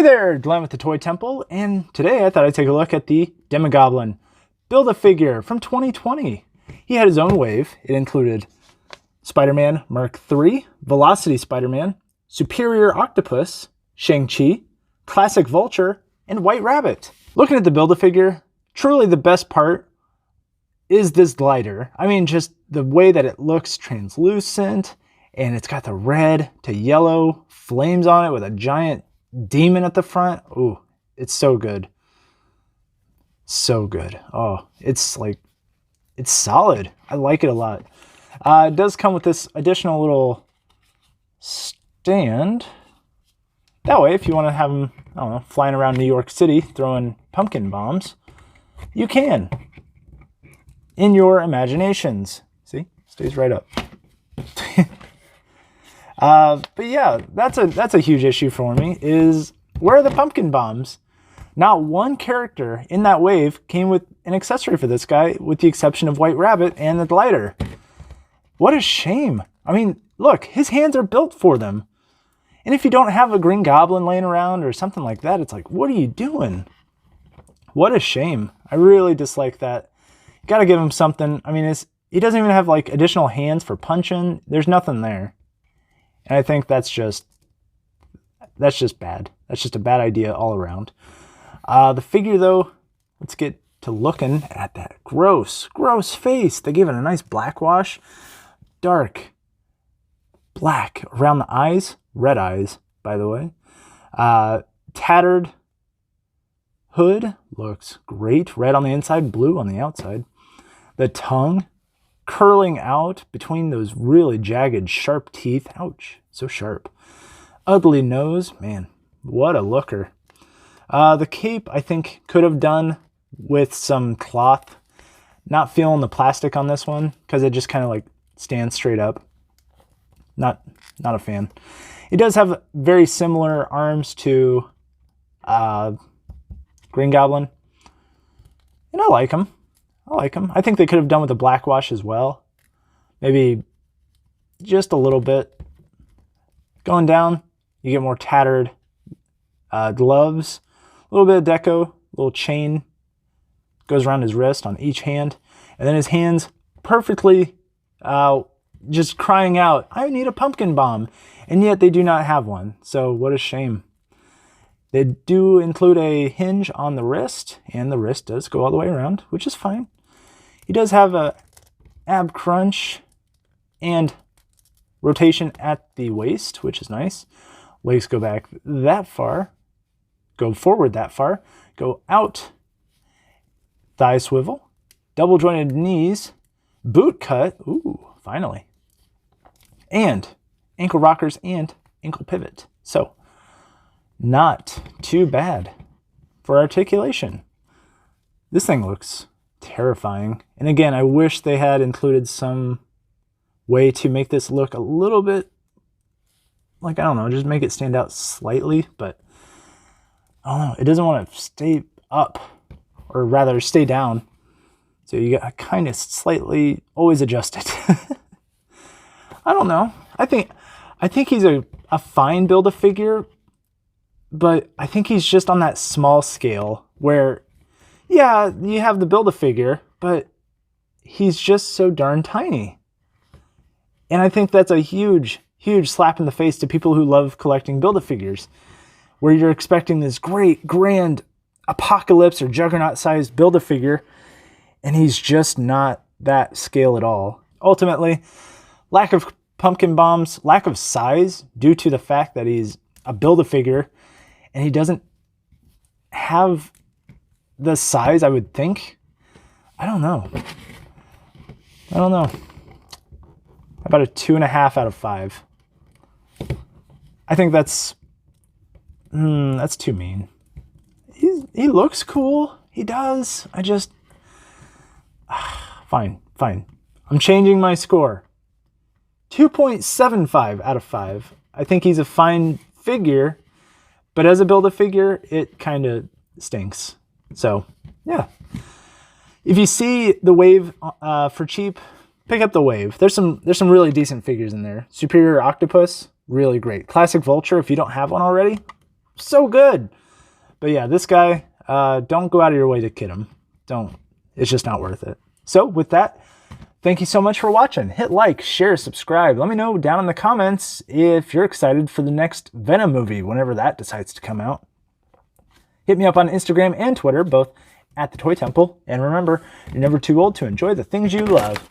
there, Glenn with the Toy Temple, and today I thought I'd take a look at the Demogoblin Build-A-Figure from 2020. He had his own wave. It included Spider-Man Mark III, Velocity Spider-Man, Superior Octopus, Shang-Chi, Classic Vulture, and White Rabbit. Looking at the Build-A-Figure, truly the best part is this glider. I mean, just the way that it looks translucent, and it's got the red to yellow flames on it with a giant demon at the front. Ooh, it's so good. So good. Oh, it's solid. I like it a lot. It does come with this additional little stand. That way, if you want to have them, I don't know, flying around New York City throwing pumpkin bombs, you can. In your imaginations. See? Stays right up. But yeah, that's a huge issue for me, is where are the pumpkin bombs? Not one character in that wave came with an accessory for this guy, with the exception of White Rabbit and the glider. What a shame. I mean, look, his hands are built for them. And if you don't have a Green Goblin laying around or something like that, it's like, what are you doing? What a shame. I really dislike that. You gotta give him something. I mean, he doesn't even have like additional hands for punching. There's nothing there. And I think that's just bad. That's just a bad idea all around. The figure though, let's get to looking at that gross face. They gave it a nice black wash. Dark black around the eyes. Red eyes, by the way. Tattered hood. Looks great. Red on the inside, blue on the outside. The tongue curling out between those really jagged, sharp teeth. Ouch, so sharp. Ugly nose. Man, what a looker. The cape, I think, could have done with some cloth. Not feeling the plastic on this one, because it just kind of like stands straight up. Not a fan. It does have very similar arms to Green Goblin. And I like him. I think they could have done with a black wash as well. Maybe just a little bit. Going down, you get more tattered gloves. A little bit of deco, little chain goes around his wrist on each hand. And then his hands perfectly just crying out, I need a pumpkin bomb. And yet they do not have one. So what a shame. They do include a hinge on the wrist, and the wrist does go all the way around, which is fine. He does have a ab crunch and rotation at the waist, which is nice. Legs go back that far, go forward that far, go out, thigh swivel, double jointed knees, boot cut, ooh, finally, and ankle rockers and ankle pivot. So, not too bad for articulation. This thing looks terrifying. And again, I wish they had included some way to make this look a little bit like, I don't know, just make it stand out slightly, but I don't know, it doesn't want to stay up, or rather stay down. So you got kind of slightly always adjust it. I don't know. I think he's a fine Build-A-Figure, but I think he's just on that small scale where, yeah, you have the Build-A-Figure, but he's just so darn tiny. And I think that's a huge slap in the face to people who love collecting Build-A-Figures, where you're expecting this great, grand, apocalypse or juggernaut-sized Build-A-Figure, and he's just not that scale at all. Ultimately, lack of pumpkin bombs, lack of size due to the fact that he's a Build-A-Figure, and he doesn't have the size I would think. I don't know. How about a 2.5 out of 5? I think that's too mean. He looks cool. He does. I just... Fine. I'm changing my score. 2.75 out of 5. I think he's a fine figure, but as a Build-A-Figure, it kind of stinks. So, yeah. If you see the wave for cheap, pick up the wave. There's some really decent figures in there. Superior Octopus, really great. Classic Vulture, if you don't have one already, so good. But yeah, this guy, don't go out of your way to kid him. Don't. It's just not worth it. So with that, thank you so much for watching. Hit like, share, subscribe. Let me know down in the comments if you're excited for the next Venom movie, whenever that decides to come out. Hit me up on Instagram and Twitter, both at The Toy Temple. And remember, you're never too old to enjoy the things you love.